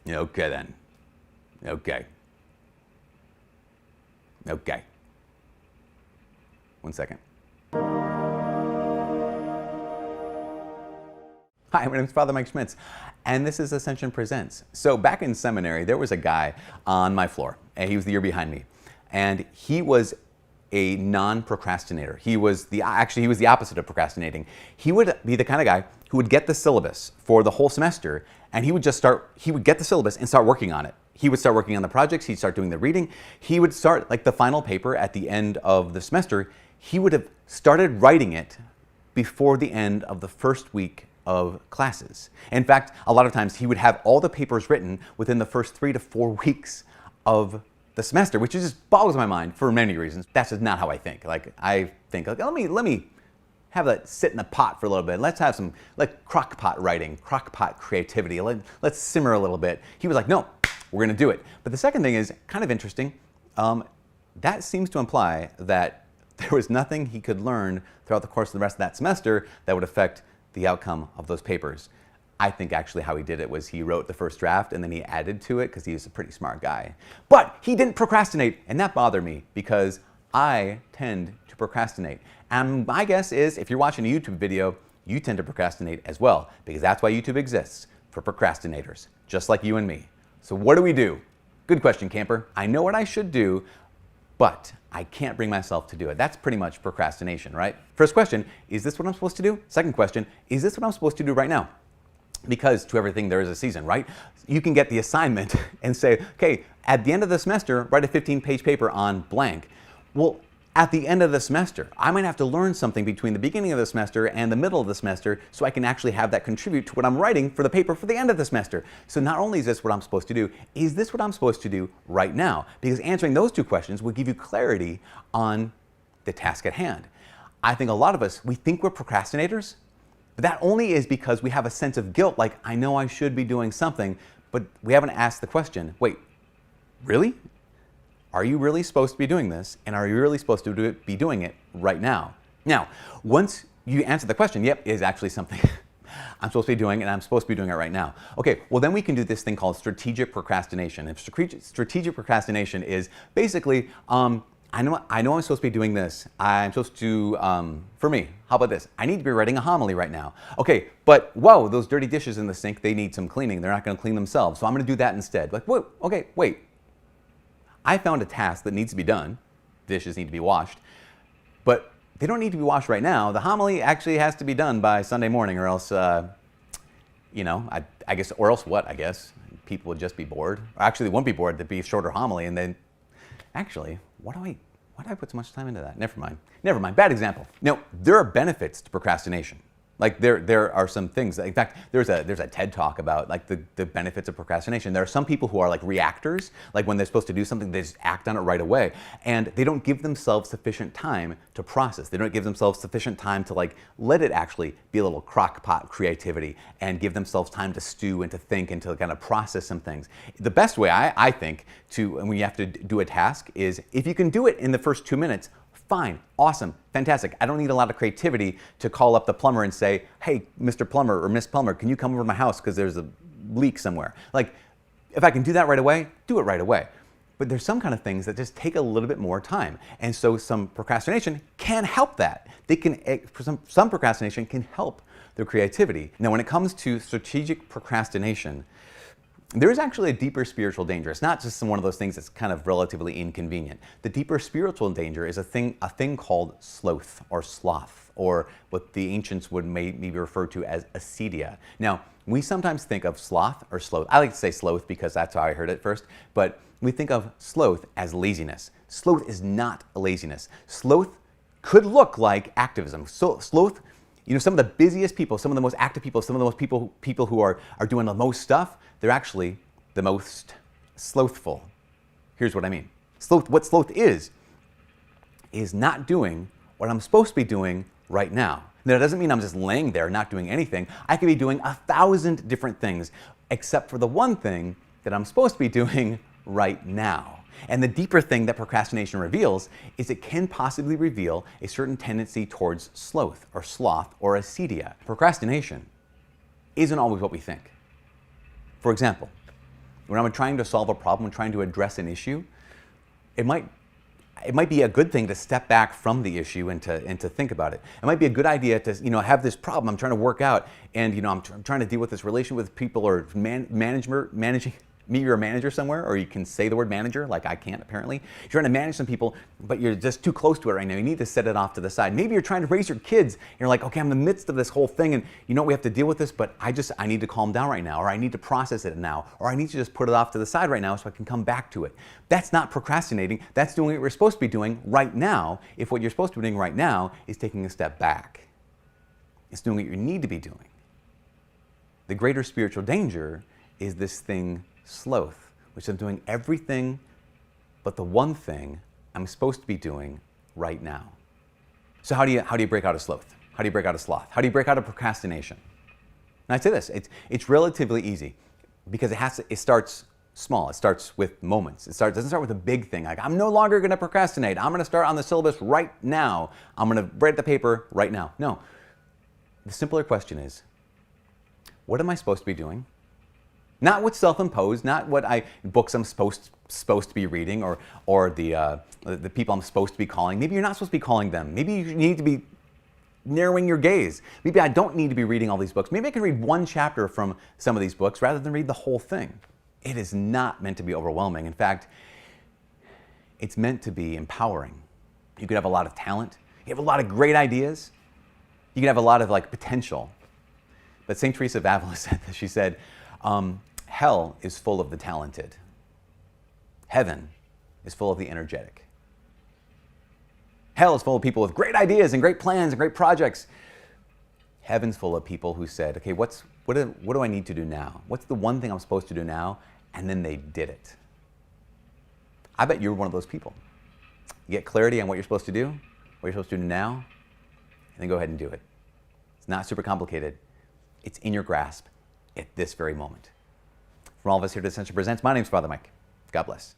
Okay then. Okay. Okay. 1 second. Hi, my name is Father Mike Schmitz, and this is Ascension Presents. So back in seminary, there was a guy on my floor, and he was the year behind me, and he was a non-procrastinator. He was the opposite of procrastinating. He would be the kind of guy who would get the syllabus for the whole semester, and he would get the syllabus and start working on it. He would start working on the projects, he'd start doing the reading, he would start, like the final paper at the end of the semester, he would have started writing it before the end of the first week of classes. In fact, a lot of times he would have all the papers written within the first 3 to 4 weeks of the semester, which just boggles my mind for many reasons. That's just not how I think. Like, I think, like, let me have that sit in the pot for a little bit. Let's have some like crock pot writing, crock pot creativity. Let's simmer a little bit. He was like, no, we're gonna do it. But the second thing is kind of interesting. That seems to imply that there was nothing he could learn throughout the course of the rest of that semester that would affect the outcome of those papers. I think actually how he did it was he wrote the first draft and then he added to it because he was a pretty smart guy. But he didn't procrastinate, and that bothered me because I tend to procrastinate. And my guess is if you're watching a YouTube video, you tend to procrastinate as well, because that's why YouTube exists, for procrastinators, just like you and me. So what do we do? Good question, camper. I know what I should do, but I can't bring myself to do it. That's pretty much procrastination, right? First question, is this what I'm supposed to do? Second question, is this what I'm supposed to do right now? Because to everything there is a season, right? You can get the assignment and say, okay, at the end of the semester, write a 15-page paper on blank. Well, at the end of the semester, I might have to learn something between the beginning of the semester and the middle of the semester so I can actually have that contribute to what I'm writing for the paper for the end of the semester. So not only is this what I'm supposed to do, is this what I'm supposed to do right now? Because answering those two questions will give you clarity on the task at hand. I think a lot of us, we think we're procrastinators, but that only is because we have a sense of guilt, like, I know I should be doing something, but we haven't asked the question, wait, really? Are you really supposed to be doing this? And are you really supposed to be doing it right now? Now, once you answer the question, yep, it is actually something I'm supposed to be doing, and I'm supposed to be doing it right now. Okay, well then we can do this thing called strategic procrastination. And strategic procrastination is basically, I know I'm supposed to be doing this. I'm supposed to, for me, how about this? I need to be writing a homily right now. Okay, but whoa, those dirty dishes in the sink, they need some cleaning. They're not gonna clean themselves, so I'm gonna do that instead. Like, whoa, okay, wait. I found a task that needs to be done. Dishes need to be washed, but they don't need to be washed right now. The homily actually has to be done by Sunday morning, or else, you know, I guess, or else what, I guess? People would just be bored. Or actually, they won't be bored, there'd be a shorter homily, and then, actually, why do I put so much time into that? Never mind, bad example. No, there are benefits to procrastination. Like there are some things, in fact, there's a TED talk about like the benefits of procrastination. There are some people who are like reactors, like when they're supposed to do something, they just act on it right away. And they don't give themselves sufficient time to process. They don't give themselves sufficient time to like let it actually be a little crock pot creativity and give themselves time to stew and to think and to kind of process some things. The best way I think when you have to do a task is if you can do it in the first 2 minutes, fine, awesome, fantastic. I don't need a lot of creativity to call up the plumber and say, hey, Mr. Plumber or Miss Plumber, can you come over to my house because there's a leak somewhere? Like, if I can do that right away, do it right away. But there's some kind of things that just take a little bit more time. And so some procrastination can help that. Some procrastination can help their creativity. Now, when it comes to strategic procrastination, there is actually a deeper spiritual danger. It's not just one of those things that's kind of relatively inconvenient. The deeper spiritual danger is a thing called sloth or sloth, or what the ancients would maybe refer to as acedia. Now, we sometimes think of sloth or sloth. I like to say sloth because that's how I heard it first, but we think of sloth as laziness. Sloth is not a laziness. Sloth could look like activism. So sloth, you know, some of the busiest people, some of the most active people, some of the most people who are doing the most stuff, they're actually the most slothful. Here's what I mean. What sloth is not doing what I'm supposed to be doing right now. Now, that doesn't mean I'm just laying there not doing anything. I could be doing 1,000 different things, except for the one thing that I'm supposed to be doing right now. And the deeper thing that procrastination reveals is it can possibly reveal a certain tendency towards sloth or acedia. Procrastination isn't always what we think. For example, when I'm trying to solve a problem, when trying to address an issue, it might be a good thing to step back from the issue and to think about it. It might be a good idea to have this problem I'm trying to work out, and I'm trying to deal with this relation with people, or managing. Meet your manager somewhere, or you can say the word manager, like I can't apparently. You're trying to manage some people, but you're just too close to it right now. You need to set it off to the side. Maybe you're trying to raise your kids, and you're like, okay, I'm in the midst of this whole thing, and we have to deal with this, but I need to calm down right now, or I need to process it now, or I need to just put it off to the side right now so I can come back to it. That's not procrastinating. That's doing what you're supposed to be doing right now, if what you're supposed to be doing right now is taking a step back. It's doing what you need to be doing. The greater spiritual danger is this thing, sloth, which I'm doing everything but the one thing I'm supposed to be doing right now. So how do you break out of sloth? How do you break out of sloth? How do you break out of procrastination? And I'd say this, it's relatively easy, because it starts small. It starts with moments. It doesn't start with a big thing, like I'm no longer going to procrastinate. I'm going to start on the syllabus right now. I'm going to write the paper right now. No. The simpler question is, what am I supposed to be doing? Not what's self-imposed, not what books I'm supposed to be reading, or the people I'm supposed to be calling. Maybe you're not supposed to be calling them. Maybe you need to be narrowing your gaze. Maybe I don't need to be reading all these books. Maybe I can read one chapter from some of these books rather than read the whole thing. It is not meant to be overwhelming. In fact, it's meant to be empowering. You could have a lot of talent. You have a lot of great ideas. You could have a lot of potential. But St. Teresa of Avila said this. She said, hell is full of the talented. Heaven is full of the energetic. Hell is full of people with great ideas and great plans and great projects. Heaven's full of people who said, okay, what do I need to do now? What's the one thing I'm supposed to do now? And then they did it. I bet you're one of those people. You get clarity on what you're supposed to do, what you're supposed to do now, and then go ahead and do it. It's not super complicated. It's in your grasp at this very moment. From all of us here at Ascension Presents, my name's Father Mike. God bless.